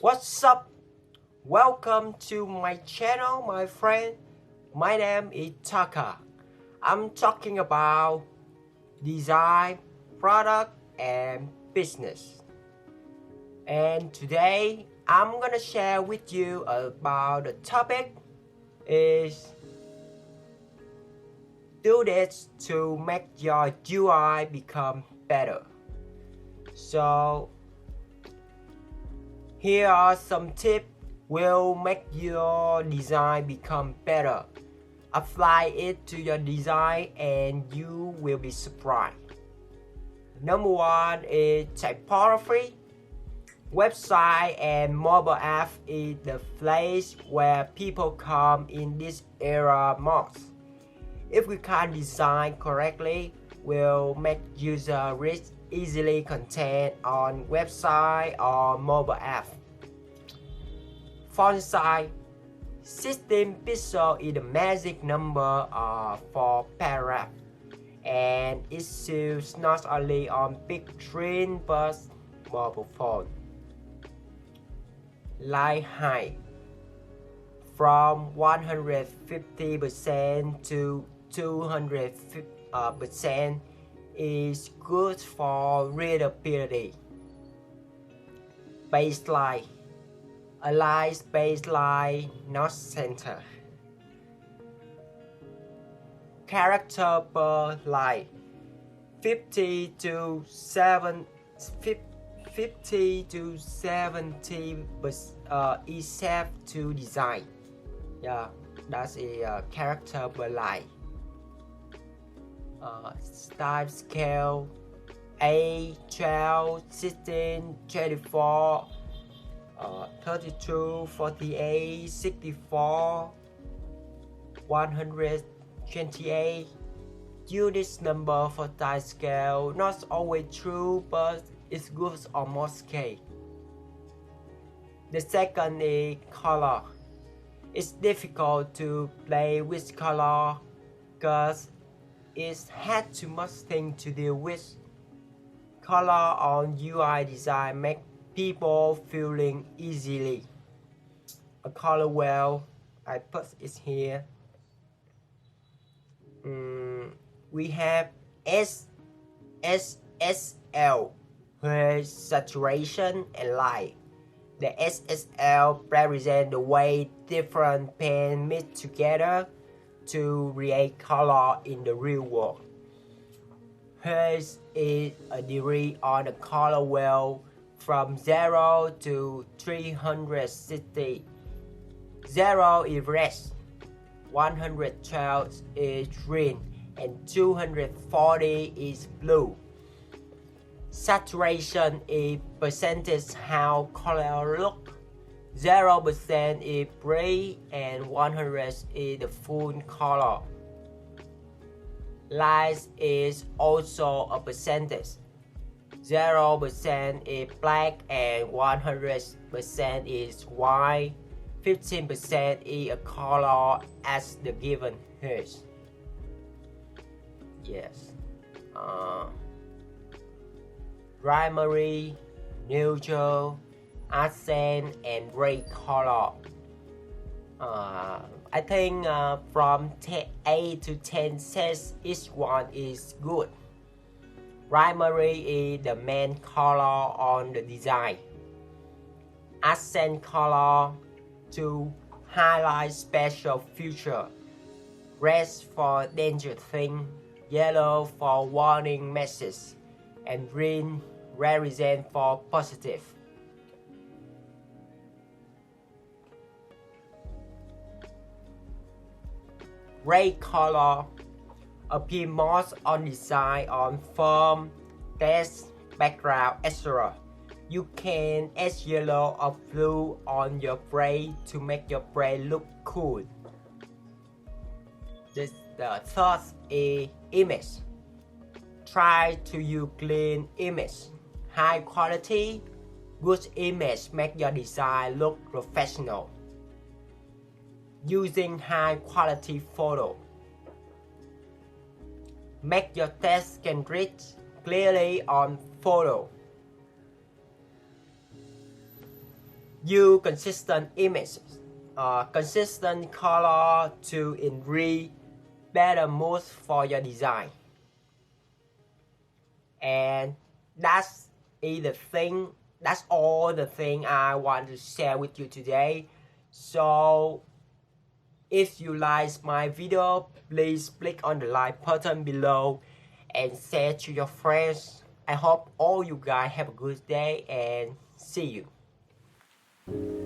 What's up? Welcome to my channel, my friend. My name is Taka. I'm talking about design, product, and business. And today I'm gonna share with you about the topic is do this to make your UI become better. So here are some tips will make your design become better. Apply it to your design and you will be surprised. Number one is typography. Website and mobile app is the place where people come in this era most. If we can design correctly, we'll make user reach easily content on website or mobile app. Font size 16 pixels is the magic number for paragraph, and it's used not only on big screen but mobile phone. Line height from 150% to 200% is good for readability. Baseline. Align baseline, not center. Character per line 50 to 70 is safe to design. Yeah, that's a character per line. Style scale 8, 12, 16, 24, 32, 48, 64, 128. Use this number for style scale. Not always true, but it's good on most cases. The second is color. It's difficult to play with color because it has too much things to deal with. Color on UI design make people feeling easily. A color wheel, I put it here. We have SSL, where saturation and light. The SSL represents the way different paints meet together to create color in the real world. Here is a degree on the color wheel from 0 to 360. 0 is red, 112 is green, and 240 is blue. Saturation is percentage how color look. 0% is bright and 100 is the full color. Light is also a percentage. 0% is black and 100% is white. 15% is a color as the given here. Yes. Primary, neutral, accent, and gray color. I think from 8 to 10 cents, each one is good. Primary is the main color on the design. Accent color to highlight special feature. Red for danger thing, yellow for warning message, and green represent for positive. Gray color appear most on design on form, text, background, etc. You can add yellow or blue on your braid to make your braid look cool. The third is image. Try to use clean image. High quality, good image make your design look professional. Using high quality photo. Make your text can read clearly on photo. use consistent images, consistent color to enrich better moods for your design. And that's all the thing I want to share with you today. So if you like my video, please click on the like button below and share to your friends. I hope all you guys have a good day and see you.